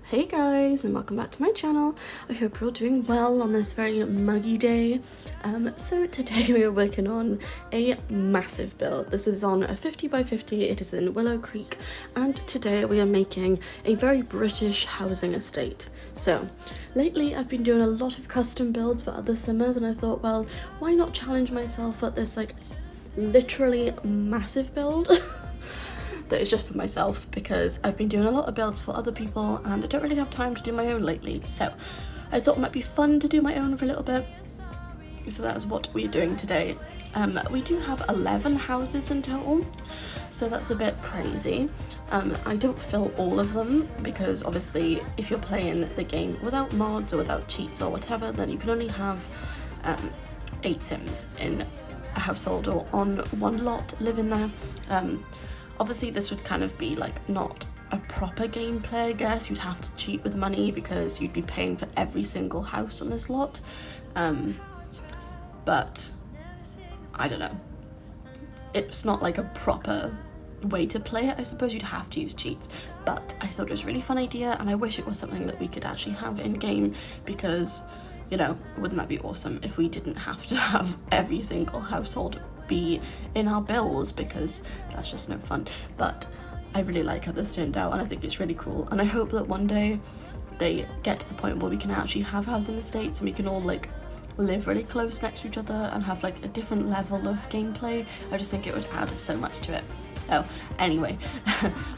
Hey guys, and welcome back to my channel. I hope you're all doing well on this very muggy day. So today we are working on a massive build. This is on a 50 by 50, it is in Willow Creek, and today we are making a very British housing estate. So lately I've been doing a lot of custom builds for other simmers, and I thought, well, why not challenge myself at this like literally massive build? That is just for myself, because I've been doing a lot of builds for other people and I don't really have time to do my own lately, so I thought it might be fun to do my own for a little bit. So that is what we're doing today. We do have 11 houses in total, so that's a bit crazy. I don't fill all of them because obviously if you're playing the game without mods or without cheats or whatever, then you can only have 8 sims in a household or on one lot living there. Obviously this would kind of be like not a proper gameplay, I guess. You'd have to cheat with money because you'd be paying for every single house on this lot. But I don't know. It's not like a proper way to play it. I suppose you'd have to use cheats, but I thought it was a really fun idea and I wish it was something that we could actually have in game, because, you know, wouldn't that be awesome if we didn't have to have every single household be in our bills, because that's just no fun. But I really like how this turned out and I think it's really cool, and I hope that one day they get to the point where we can actually have housing estates and we can all like live really close next to each other and have like a different level of gameplay. I just think it would add so much to it. So anyway,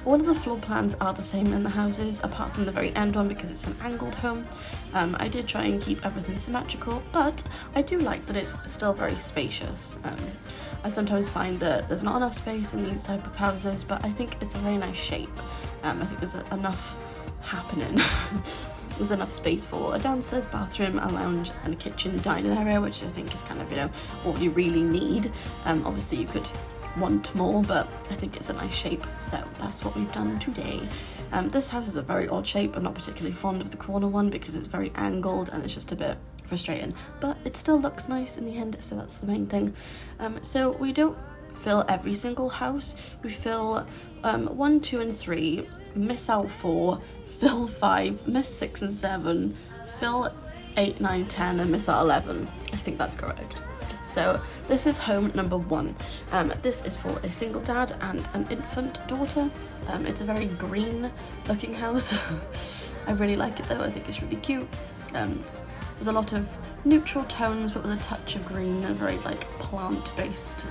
all of the floor plans are the same in the houses apart from the very end one because it's an angled home. I did try and keep everything symmetrical, but I do like that it's still very spacious. I sometimes find that there's not enough space in these type of houses, but I think it's a very nice shape. I think there's enough happening. There's enough space for a downstairs bathroom, a lounge and a kitchen dining area, which I think is kind of, you know, all you really need. Obviously you could want more, but I think it's a nice shape, so that's what we've done today. This house is a very odd shape. I'm not particularly fond of the corner one because it's very angled and it's just a bit frustrating, but it still looks nice in the end, so that's the main thing. So we don't fill every single house. We fill 1, 2 and 3, miss out 4, fill 5, miss 6 and 7, fill 8, 9, 10 and miss out 11. I think that's correct. So this is home number 1. This is for a single dad and an infant daughter. It's a very green looking house. I really like it though, I think it's really cute. There's a lot of neutral tones but with a touch of green, and very like plant based.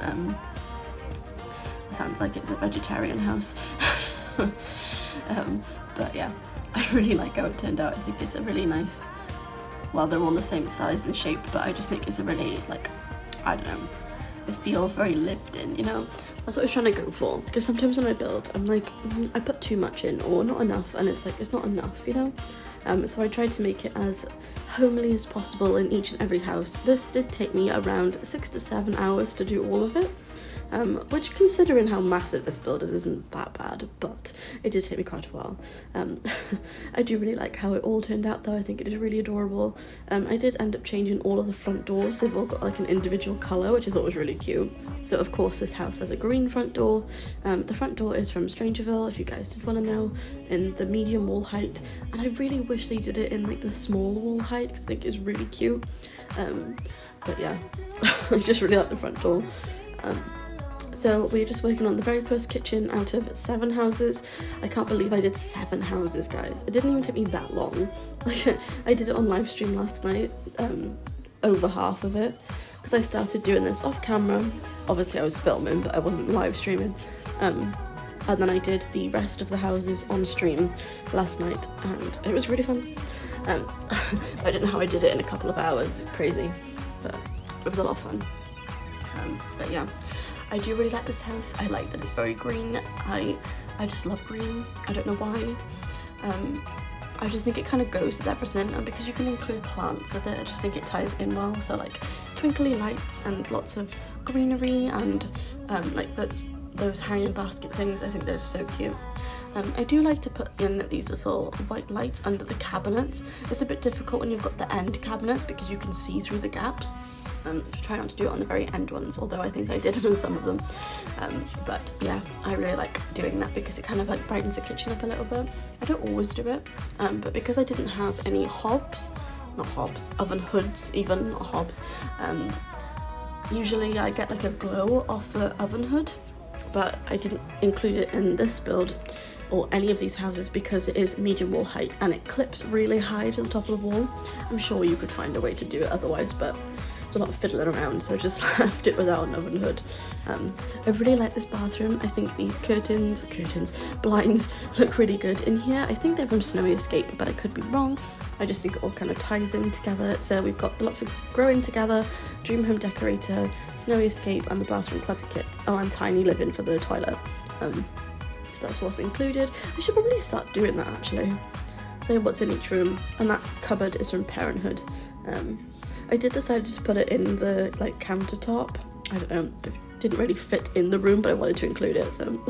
Sounds like it's a vegetarian house. But yeah, I really like how it turned out. I think it's a really nice, well, they're all the same size and shape, but I just think it's a really like, I don't know, it feels very lived in, you know? That's what I was trying to go for, because sometimes when I build, I'm like, I put too much in or not enough, and it's like, it's not enough, you know? So I tried to make it as homely as possible in each and every house. This did take me around 6 to 7 hours to do all of it. Which, considering how massive this build is, isn't that bad, but it did take me quite a while. I do really like how it all turned out though. I think it is really adorable. I did end up changing all of the front doors. They've all got like an individual colour, which I thought was really cute. So of course this house has a green front door. The front door is from Strangerville, if you guys did want to know, in the medium wall height, and I really wish they did it in like the small wall height because I think it's really cute. But yeah, I just really like the front door. So we're just working on the very first kitchen out of 7 houses. I can't believe I did 7 houses, guys. It didn't even take me that long. Like, I did it on live stream last night, over half of it, because I started doing this off camera. Obviously I was filming, but I wasn't live streaming. And then I did the rest of the houses on stream last night, and it was really fun. I don't know how I did it in a couple of hours, crazy, but it was a lot of fun. But yeah, I do really like this house. I like that it's very green. I just love green. I don't know why. I just think it kind of goes with everything, and because you can include plants with it, I just think it ties in well. So like twinkly lights and lots of greenery and like those hanging basket things, I think they're so cute. I do like to put in these little white lights under the cabinets. It's a bit difficult when you've got the end cabinets because you can see through the gaps. Try not to do it on the very end ones, although I think I did on some of them. But yeah, I really like doing that because it kind of like brightens the kitchen up a little bit. I don't always do it, but because I didn't have any oven hoods even, not hobs, usually I get like a glow off the oven hood, but I didn't include it in this build or any of these houses because it is medium wall height and it clips really high to the top of the wall. I'm sure you could find a way to do it otherwise, but it's a lot of fiddling around, so I just left it without an oven hood. I really like this bathroom. I think these blinds look really good in here. I think they're from Snowy Escape, but I could be wrong. I just think it all kind of ties in together. So we've got lots of growing together, dream home decorator, Snowy Escape, and the bathroom closet kit. Oh, and tiny living for the toilet. So that's what's included. I should probably start doing that actually. Say what's in each room, and that cupboard is from Parenthood. I did decide to put it in the like countertop. I don't know, it didn't really fit in the room, but I wanted to include it, so.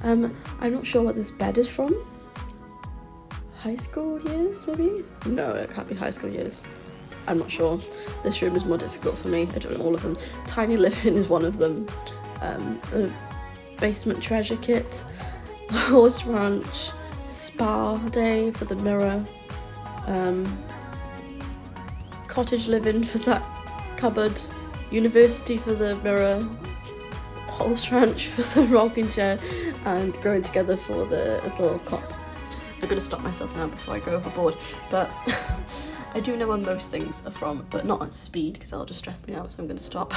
I'm not sure what this bed is from. High school years, maybe? No, it can't be high school years. I'm not sure. This room is more difficult for me. I don't know all of them. Tiny living is one of them. The basement treasure kit, horse ranch, spa day for the mirror, cottage living for that cupboard, university for the mirror, horse ranch for the rocking chair, and growing together for the little cot. I'm going to stop myself now before I go overboard, but I do know where most things are from, but not at speed because that'll just stress me out, so I'm going to stop.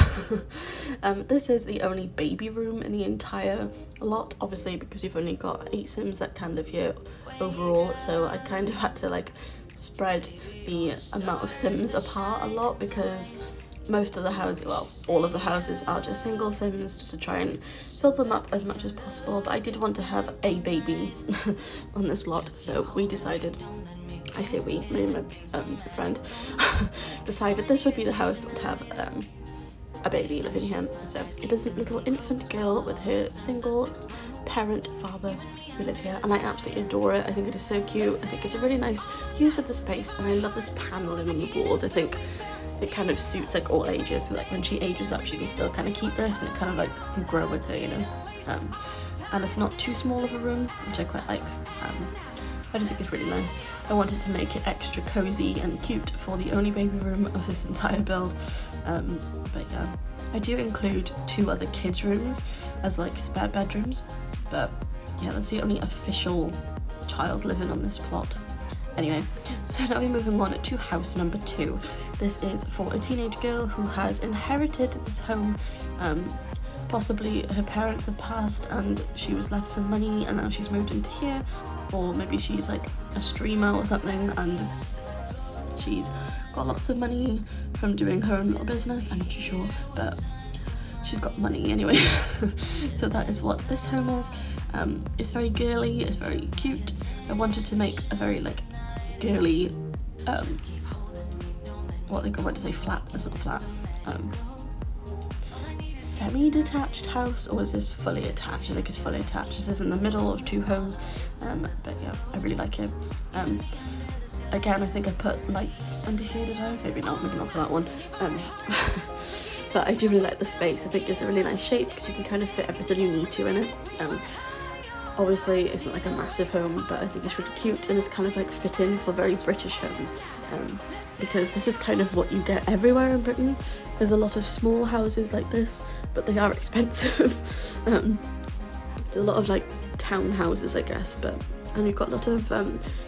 This is the only baby room in the entire lot, obviously because you've only got 8 Sims that can live here overall, so I kind of had to like spread the amount of Sims apart a lot because most of the houses, well, all of the houses are just single Sims, just to try and fill them up as much as possible, but I did want to have a baby on this lot, so we decided, I say we, me and my friend, decided this would be the house that would have a baby living here. So it is a little infant girl with her single parent father who live here, and I absolutely adore it. I think it is so cute. I think it's a really nice use of the space, and I love this paneling on the walls. I think it kind of suits like all ages, so like when she ages up she can still kind of keep this and it kind of like can grow with her, you know. And it's not too small of a room, which I quite like. I just think it's really nice. I wanted to make it extra cozy and cute for the only baby room of this entire build. But yeah, I do include 2 other kids' rooms as like spare bedrooms, but yeah, that's the only official child living on this plot. Anyway, so now we're moving on to house number 2. This is for a teenage girl who has inherited this home. Possibly her parents have passed and she was left some money and now she's moved into here, or maybe she's like a streamer or something and she's got lots of money from doing her own little business. I'm not too sure, but she's got money anyway. So that is what this home is. It's very girly, it's very cute. I wanted to make a very like girly, what to say, flat, it's not flat, semi-detached house, or is this fully attached? I think it's fully attached. This is in the middle of 2 homes, but yeah, I really like it. Again, I think I put lights under here, did I? Maybe not for that one. But I do really like the space. I think it's a really nice shape because you can kind of fit everything you need to in it. Obviously it's not like a massive home, but I think it's really cute and it's kind of like fit in for very British homes, because this is kind of what you get everywhere in Britain. There's a lot of small houses like this, but they are expensive. There's a lot of like townhouses, I guess, and we've got a lot of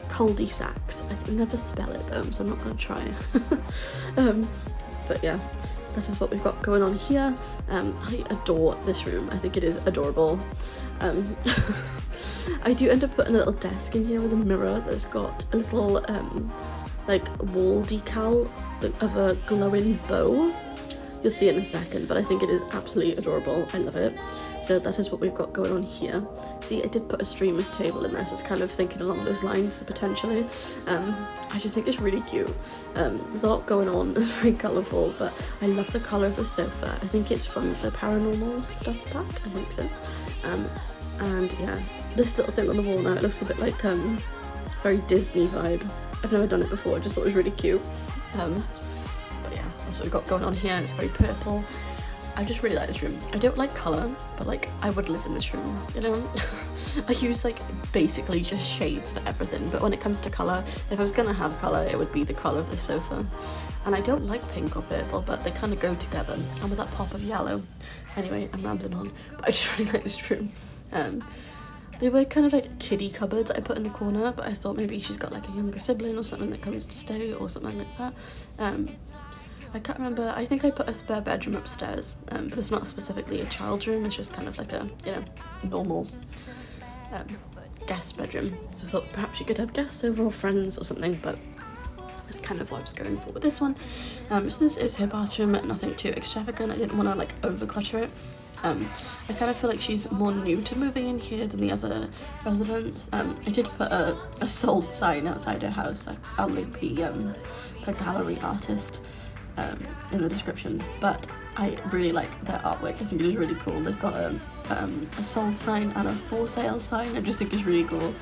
cul-de-sacs. I can never spell it though, so I'm not going to try. But yeah, that is what we've got going on here. I adore this room. I think it is adorable. I do end up putting a little desk in here with a mirror that's got a little like wall decal of a glowing bow. You'll see it in a second, but I think it is absolutely adorable. I love it. So that is what we've got going on here. See, I did put a streamer's table in there, so I was kind of thinking along those lines potentially. I just think it's really cute. There's a lot going on, it's very colourful, but I love the colour of the sofa. I think it's from the Paranormal stuff pack, I think so. And yeah, this little thing on the wall now, it looks a bit like very Disney vibe. I've never done it before, I just thought it was really cute. But yeah, that's what we've got going on here. It's very purple. I just really like this room. I don't like colour, but like I would live in this room, you know? I use like basically just shades for everything, but when it comes to colour, if I was gonna have colour, it would be the colour of this sofa. And I don't like pink or purple, but they kind of go together, and with that pop of yellow. Anyway, I'm rambling on, but I just really like this room. They were kind of like kiddie cupboards I put in the corner, but I thought maybe she's got like a younger sibling or something that comes to stay or something like that. I can't remember, I think I put a spare bedroom upstairs, but it's not specifically a child's room, it's just kind of like a, you know, normal guest bedroom. Just thought perhaps you could have guests over or friends or something, but that's kind of what I was going for with this one. So this is her bathroom, nothing too extravagant. I didn't want to like over clutter it. I kind of feel like she's more new to moving in here than the other residents. I did put a sold sign outside her house. I'll link the gallery artist in the description, but I really like their artwork. I think it is really cool. They've got a sold sign and a for sale sign. I just think it's really cool.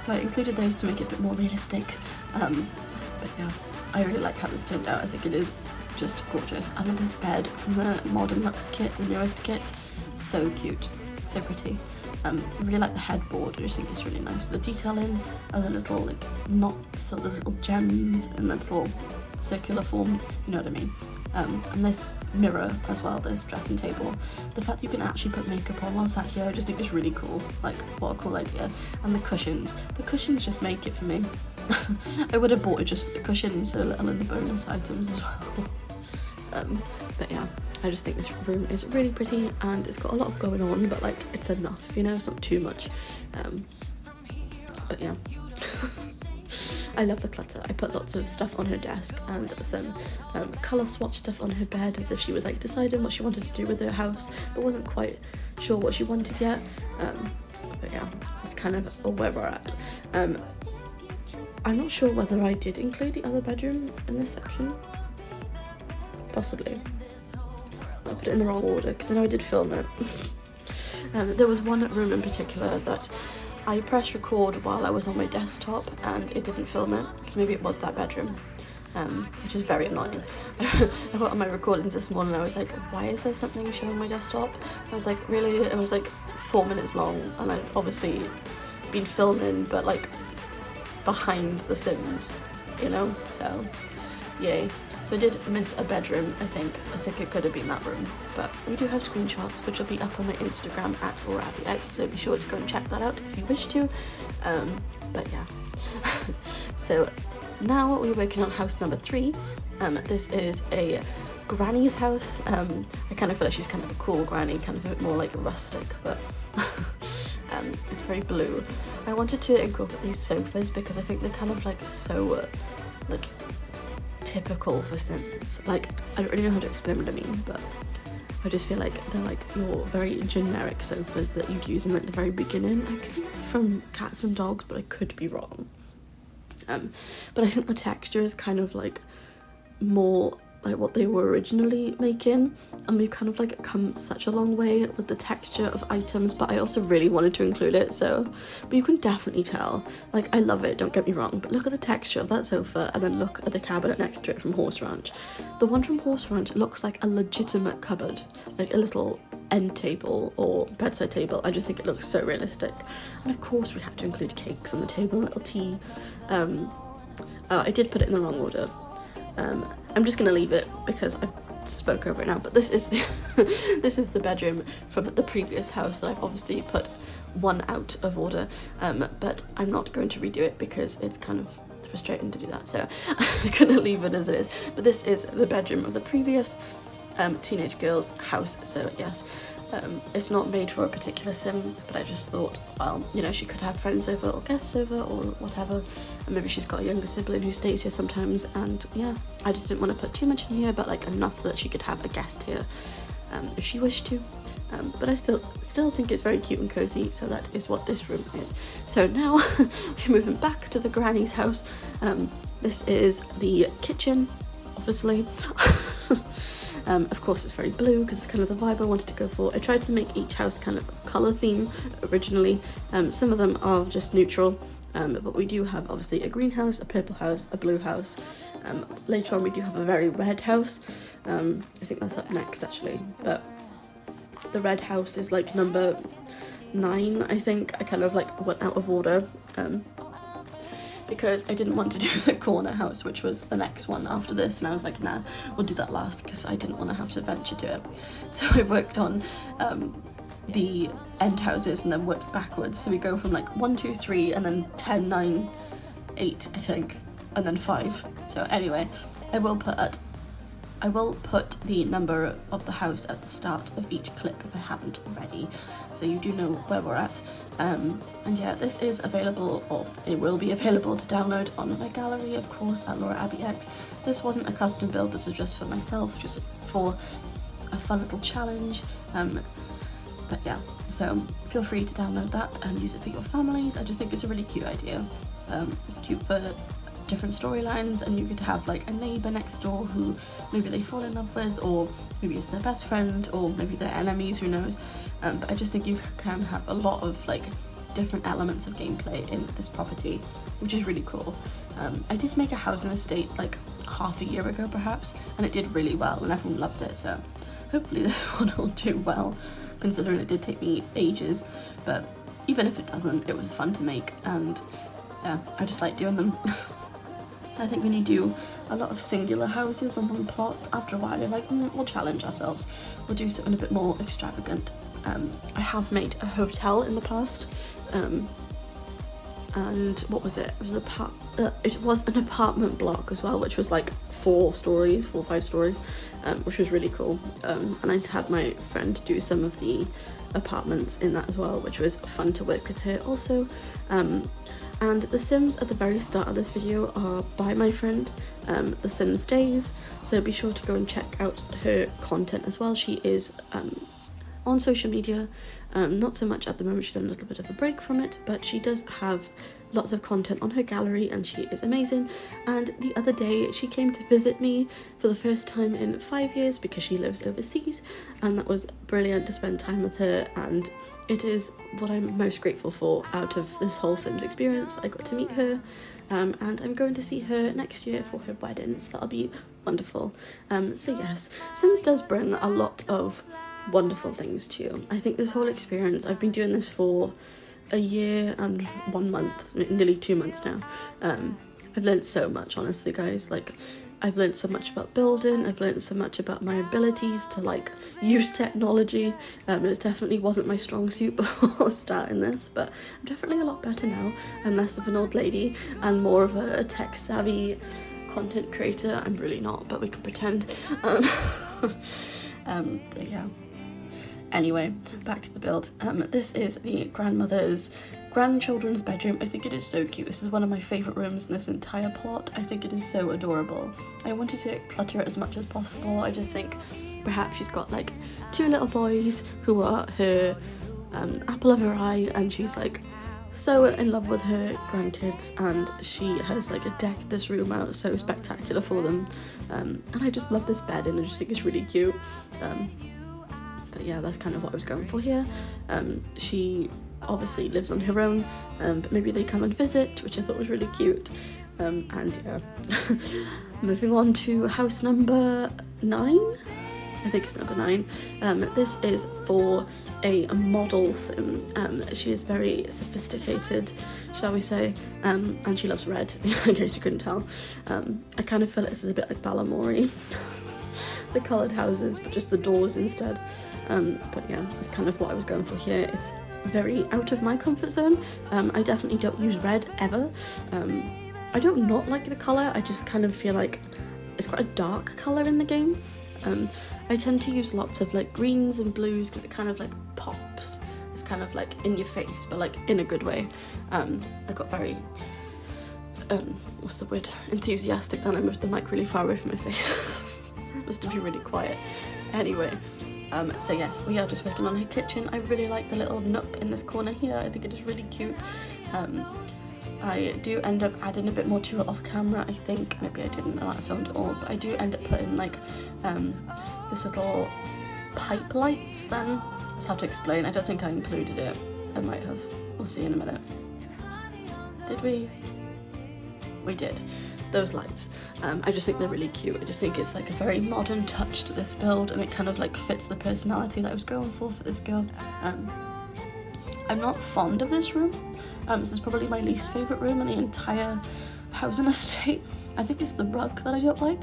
So I included those to make it a bit more realistic. But yeah, I really like how this turned out. I think it is just gorgeous. I love this bed from the Modern Luxe kit, the newest kit. So cute, so pretty. I really like the headboard. I just think it's really nice. The detailing of the little like knots, or the little gems in the little circular form, you know what I mean. And this mirror as well, this dressing table. The fact that you can actually put makeup on while sat here, I just think is really cool. Like, what a cool idea. And the cushions just make it for me. I would have bought it just for the cushions, so a little in the bonus items as well. But yeah, I just think this room is really pretty and it's got a lot going on, but like it's enough, you know, it's not too much. But yeah. I love the clutter. I put lots of stuff on her desk and some colour swatch stuff on her bed, as if she was like deciding what she wanted to do with her house but wasn't quite sure what she wanted yet. But yeah, that's kind of where we're at. I'm not sure whether I did include the other bedroom in this section. Possibly. I put it in the wrong order because I know I did film it. There was one room in particular that I pressed record while I was on my desktop and it didn't film it, so maybe it was that bedroom, which is very annoying. I got on my recordings this morning and I was like, why is there something showing my desktop? I was like, really? It was like 4 minutes long and I'd obviously been filming, but like behind the Sims, you know, so yay. So I did miss a bedroom, I think it could have been that room, but we do have screenshots which will be up on my Instagram at @RabbyX, so be sure to go and check that out if you wish to. But yeah, so now we're working on house number 3. This is a granny's house. I kind of feel like she's kind of a cool granny, kind of a bit more like rustic, but it's very blue. I wanted to incorporate these sofas because I think they're kind of like so like typical for Sims. Like, I don't really know how to explain what I mean, but I just feel like they're like your very generic sofas that you'd use in like the very beginning. I think from Cats and Dogs, but I could be wrong. But I think the texture is kind of like more like what they were originally making, and we've kind of like come such a long way with the texture of items, but I also really wanted to include it, so, but you can definitely tell, like, I love it, don't get me wrong, but look at the texture of that sofa and then look at the cabinet next to it from Horse Ranch. The one from Horse Ranch looks like a legitimate cupboard, like a little end table or bedside table. I just think it looks so realistic. And of course we had to include cakes on the table, a little tea. I did put it in the wrong order. I'm just going to leave it because I've spoke over it now, but this is the this is the bedroom from the previous house that I've obviously put one out of order, but I'm not going to redo it because it's kind of frustrating to do that, so I'm going to leave it as it is. But this is the bedroom of the previous teenage girl's house, so yes. It's not made for a particular sim, but I just thought, well, you know, she could have friends over or guests over or whatever, and maybe she's got a younger sibling who stays here sometimes, and yeah, I just didn't want to put too much in here, but like enough that she could have a guest here if she wished to. But I still think it's very cute and cozy, so that is what this room is. So now we're moving back to the granny's house. This is the kitchen, obviously. Of course it's very blue because it's kind of the vibe I wanted to go for. I tried to make each house kind of colour theme originally. Some of them are just neutral, but we do have obviously a green house, a purple house, a blue house. Later on we do have a very red house. I think that's up next actually, but the red house is like number 9, I think. I kind of like went out of order because I didn't want to do the corner house, which was the next one after this, and I was like, nah, we'll do that last because I didn't want to have to venture to it. So I worked on the end houses and then worked backwards. So we go from like 1, 2, 3 and then 10, 9, 8 I think, and then 5. So anyway, I will put the number of the house at the start of each clip if I haven't already, so you do know where we're at. And yeah, this is available, or it will be available to download on my gallery, of course, at Laura Abbey X. This wasn't a custom build, this was just for myself, just for a fun little challenge. But yeah, so feel free to download that and use it for your families. I just think it's a really cute idea. It's cute for different storylines, and you could have like a neighbour next door who maybe they fall in love with, or maybe it's their best friend, or maybe they're enemies, who knows. But I just think you can have a lot of like different elements of gameplay in this property, which is really cool. I did make a housing estate like half a year ago perhaps, and it did really well and everyone loved it, so hopefully this one will do well, considering it did take me ages. But even if it doesn't, it was fun to make, and yeah, I just like doing them. I think when you do a lot of singular houses on one plot, after a while you're like, we'll challenge ourselves, we'll do something a bit more extravagant. I have made a hotel in the past, and what was it? It was an apartment block as well, which was like 4 or 5 stories, which was really cool. And I had my friend do some of the apartments in that as well, which was fun to work with her also. And the Sims at the very start of this video are by my friend, The Sims Days, so be sure to go and check out her content as well. She is on social media, not so much at the moment, she's done a little bit of a break from it, but she does have lots of content on her gallery and she is amazing. And the other day she came to visit me for the first time in 5 years because she lives overseas, and that was brilliant to spend time with her, and it is what I'm most grateful for out of this whole Sims experience. I got to meet her, and I'm going to see her next year for her wedding, so that'll be wonderful. So yes, Sims does bring a lot of wonderful things to you. I think this whole experience, I've been doing this for a year and 1 month, nearly 2 months now. I've learned so much, honestly guys. Like, I've learned so much about building, I've learned so much about my abilities to like use technology. It definitely wasn't my strong suit before starting this, but I'm definitely a lot better now. I'm less of an old lady and more of a tech savvy content creator. I'm really not, but we can pretend. Yeah. Anyway, back to the build. This is the grandchildren's bedroom. I think it is so cute. This is one of my favourite rooms in this entire plot. I think it is so adorable. I wanted to clutter it as much as possible. I just think perhaps she's got like 2 little boys who are her apple of her eye, and she's like so in love with her grandkids, and she has like decked this room out so spectacular for them. And I just love this bed, and I just think it's really cute. But yeah, that's kind of what I was going for here. She obviously lives on her own, but maybe they come and visit, which I thought was really cute. And yeah, moving on to house number 9. I think it's number 9. This is for a model sim. She is very sophisticated, shall we say, and she loves red, in case you couldn't tell. I kind of feel like this is a bit like Balamori. The coloured houses, but just the doors instead. But yeah, that's kind of what I was going for here. It's very out of my comfort zone. I definitely don't use red ever. I don't not like the colour, I just kind of feel like it's quite a dark colour in the game. I tend to use lots of like greens and blues because it kind of like pops. It's kind of like in your face, but like in a good way. I got very what's the word, enthusiastic, then I moved the mic really far away from my face. Must have been really quiet. Anyway, so yes, we are just working on her kitchen. I really like the little nook in this corner here. I think it is really cute. I do end up adding a bit more to it off camera, I think. Maybe I didn't, I might have filmed it all, but I do end up putting like this little pipe lights then Just have to explain. I don't think I included it. I might have. We'll see in a minute. Did we? We did. Those lights. I just think they're really cute. I just think it's like a very modern touch to this build, and it kind of like fits the personality that I was going for this girl. I'm not fond of this room. This is probably my least favourite room in the entire housing estate. I think it's the rug that I don't like,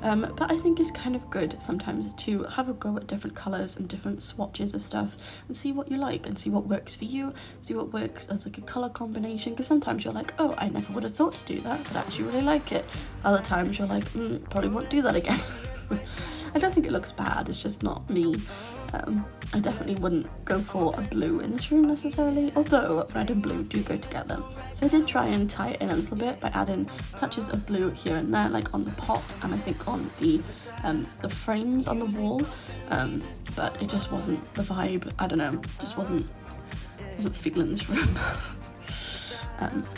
but I think it's kind of good sometimes to have a go at different colours and different swatches of stuff and see what you like and see what works for you, see what works as like a colour combination, because sometimes you're like, oh, I never would have thought to do that, but I actually really like it. Other times you're like, probably won't do that again. I don't think it looks bad, it's just not me. I definitely wouldn't go for a blue in this room necessarily, although red and blue do go together. So I did try and tie it in a little bit by adding touches of blue here and there, like on the pot and I think on the frames on the wall, but it just wasn't the vibe. I don't know, just wasn't feeling this room.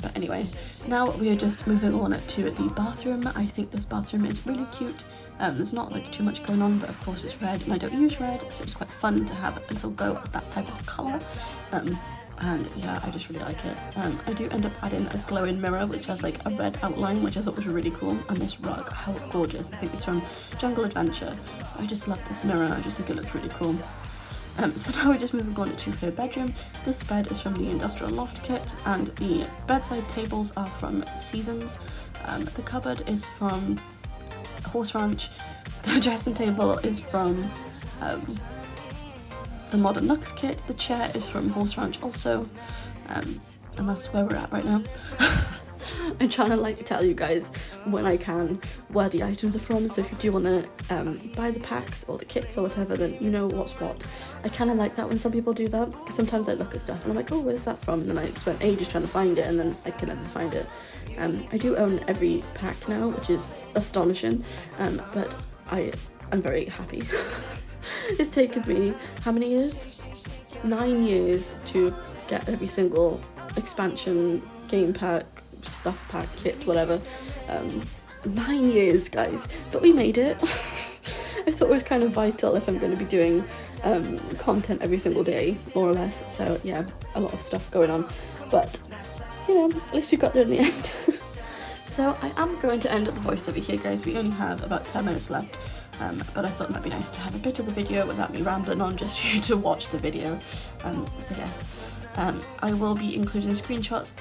But anyway, now we are just moving on to the bathroom. I think this bathroom is really cute. There's not like too much going on, but of course it's red and I don't use red, so it's quite fun to have a little go at that type of colour. And yeah, I just really like it. I do end up adding a glowing mirror which has like a red outline, which I thought was really cool, and this rug, how gorgeous. I think it's from Jungle Adventure. I just love this mirror, I just think it looks really cool. So now we're just moving on to her bedroom. This bed is from the Industrial Loft kit, and the bedside tables are from Seasons. The cupboard is from Horse Ranch. The dressing table is from the Modern Lux kit. The chair is from Horse Ranch also, and that's where we're at right now. I'm trying to like tell you guys when I can where the items are from, so if you do want to buy the packs or the kits or whatever, then you know what's what. I kind of like that when some people do that, because sometimes I look at stuff and I'm like, oh, where's that from? And then I spent ages trying to find it and then I can never find it. I do own every pack now, which is astonishing, but I am very happy. It's taken me, how many years? 9 years to get every single expansion, game pack, stuff pack, kit, whatever. 9 years, guys, but we made it. I thought it was kind of vital if I'm going to be doing content every single day, more or less, so yeah, a lot of stuff going on, but you know, at least we got there in the end. So I am going to end the voiceover here, guys. We only have about 10 minutes left, but I thought it might be nice to have a bit of the video without me rambling on, just for you to watch the video. So yes, I will be including screenshots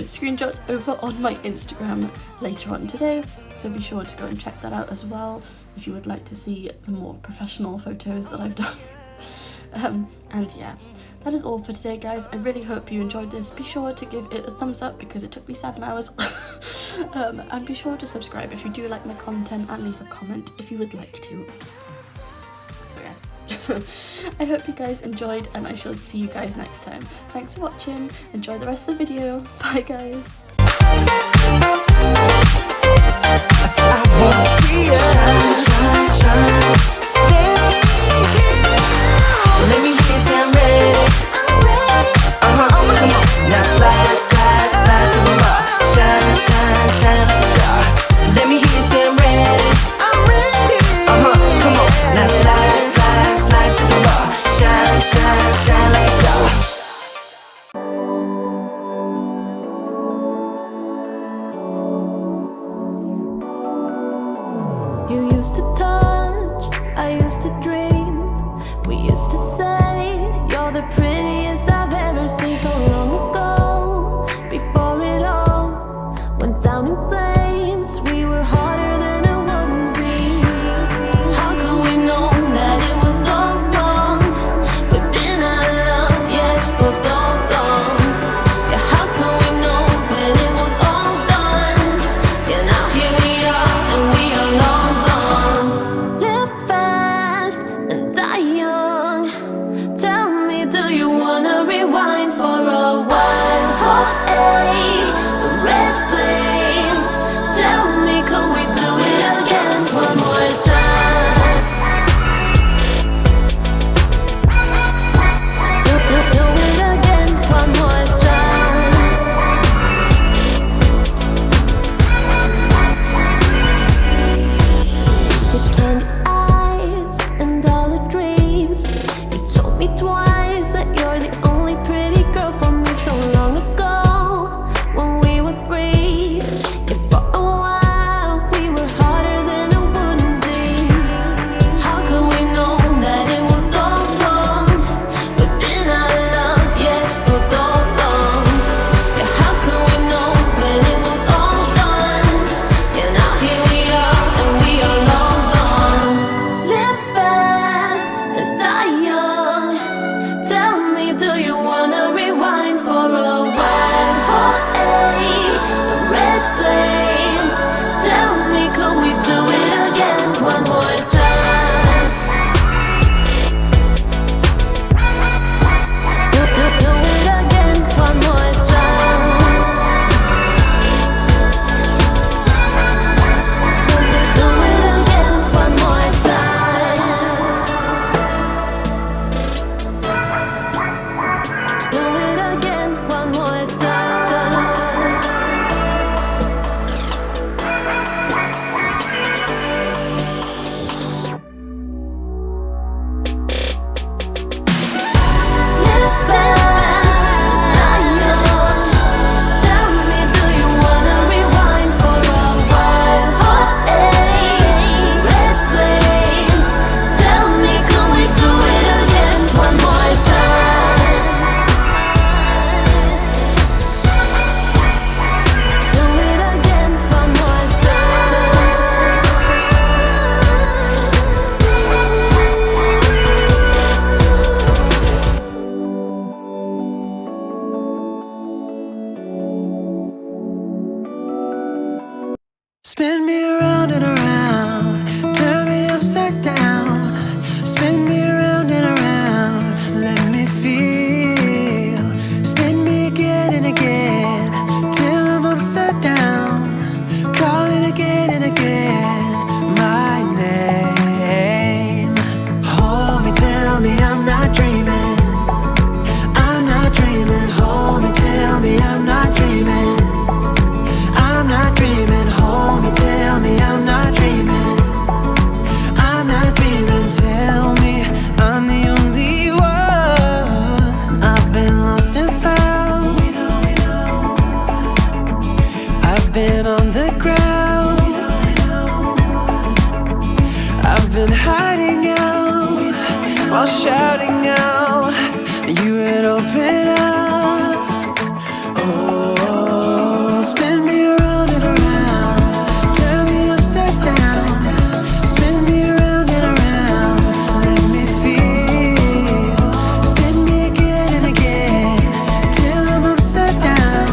screenshots over on my Instagram later on today, so be sure to go and check that out as well if you would like to see the more professional photos that I've done. And yeah, that is all for today, guys. I really hope you enjoyed this. Be sure to give it a thumbs up because it took me 7 hours. And be sure to subscribe if you do like my content, and leave a comment if you would like to. So yes, I hope you guys enjoyed, and I shall see you guys next time. Thanks for watching. Enjoy the rest of the video. Bye, guys. Let me hear you say I'm ready. Come on. Now slide, slide, slide to the bar. Shine, shine, shine like a star. Let me hear you say I'm ready. Come on. Now slide, slide, slide to the bar. Shine, shine, shine like a star. You used to touch, I used to dream. We used to say you're the prettiest I've ever seen. So long ago, before it all went down in flames, we were harder than it wouldn't be. How could we know that it was all wrong? We've been out of love, yeah, for so long. Yeah, how could we know when it was all done? Yeah, now here we are, and we are long gone. Spin me around and around, turn me upside down. Spin me around and around, let me feel. Spin me again and again, till I'm upside down. Calling again and again, my name. Hold me, tell me I'm not dreaming. I'm not dreaming. Hold me, tell me I'm not dreaming. I'm not dreaming. Hold me, tell me I'm not dreaming. I'm not dreaming. Tell me I'm the only one. I've been lost and found. I've been on the ground. I've been hiding out while shouting out. You would open up. Oh, spin me around and around, turn me upside down. Spin me around and around, let me feel. Spin me again and again, till I'm upside down.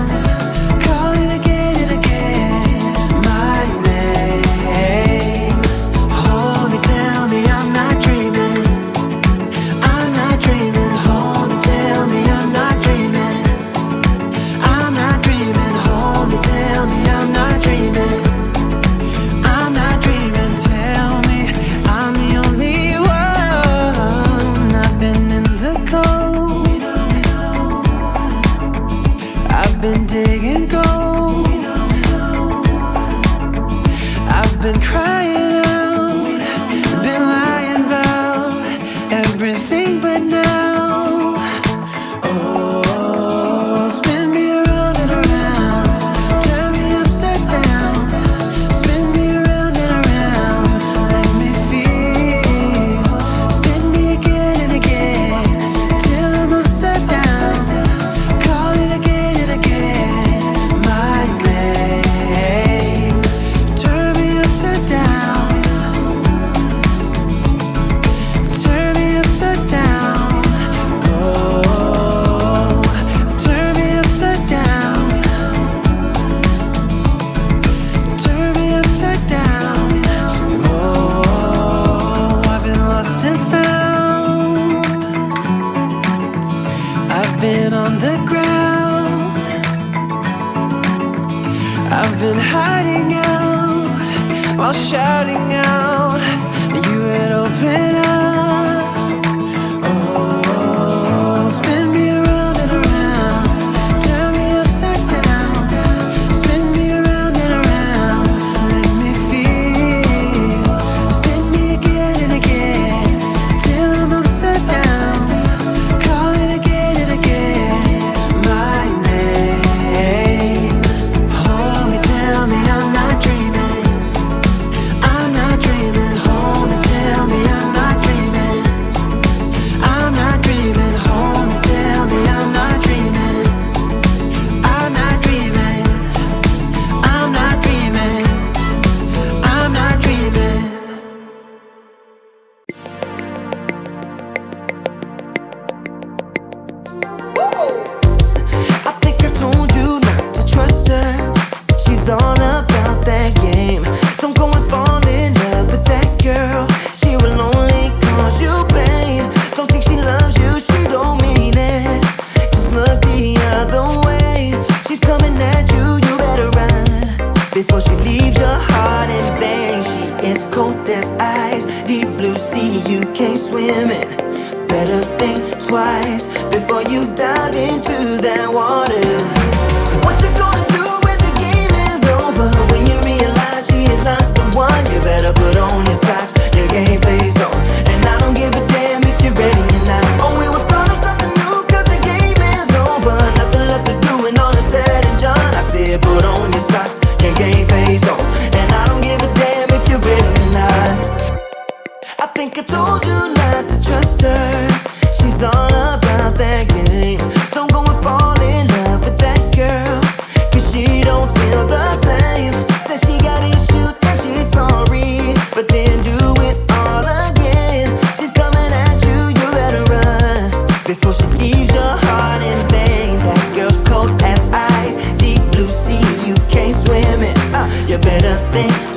Calling again and again, my name. Hold me, tell me I'm not dreaming. I'm not dreaming. Hold me, tell me I'm not dreaming. I'm not dreaming. Hold me, tell me I'm not dreaming. I'm not dreaming. Tell me I'm the only one. I've been in the cold. I've been digging gold. I've been crying out, been lying about everything but now. Oh, spin me around and around, turn me upside down. Spin me around and around, let me feel. Spin me again and again, till I'm upside down. Calling again and again, my name. Turn me upside down. Turn me upside down. Oh, turn me upside down. Turn me upside down. Oh, I've been lost and found. I've been on the ground. I've been hiding out while shouting out. You would open up. Oh, spin me around and around, turn me upside down. Spin me around and around, let me feel. Spin me again and again, till I'm upside down. Calling again and again, my name. Hold me, tell me I'm not dreaming. I'm not dreaming. Hold me, tell me I'm not dreaming. I'm not dreaming. Hold me, tell me I'm not dreaming. I'm not dreaming. I'm not dreaming. I'm not dreaming. I think I told you not to trust her. She's all about that game. Don't go and fall in love with that girl. She will only cause you pain. Don't think she loves you, she don't mean it. Just look the other way. She's coming at you, you better run before she leaves your heart in vain. She is cold as ice, deep blue sea, you can't swim in. Better think twice before you dive into that water. What you gonna do when the game is over? When you realize she is not the one, you better put on your socks, your game face on. And I don't give a damn if you're ready or not. Oh, we will start on something new, cause the game is over. Nothing left to do when all is said and done. I said put on your socks, your game face on. And I don't give a damn if you're ready or not. I think I told you not to trust her. She's all about that game. Don't go and fall in love with that girl, cause she don't feel the same. Says she got issues and she's sorry, but then do it all again. She's coming at you, you better run before she leaves your heart in vain. That girl's cold as ice, deep blue sea, you can't swim it. You better think thing.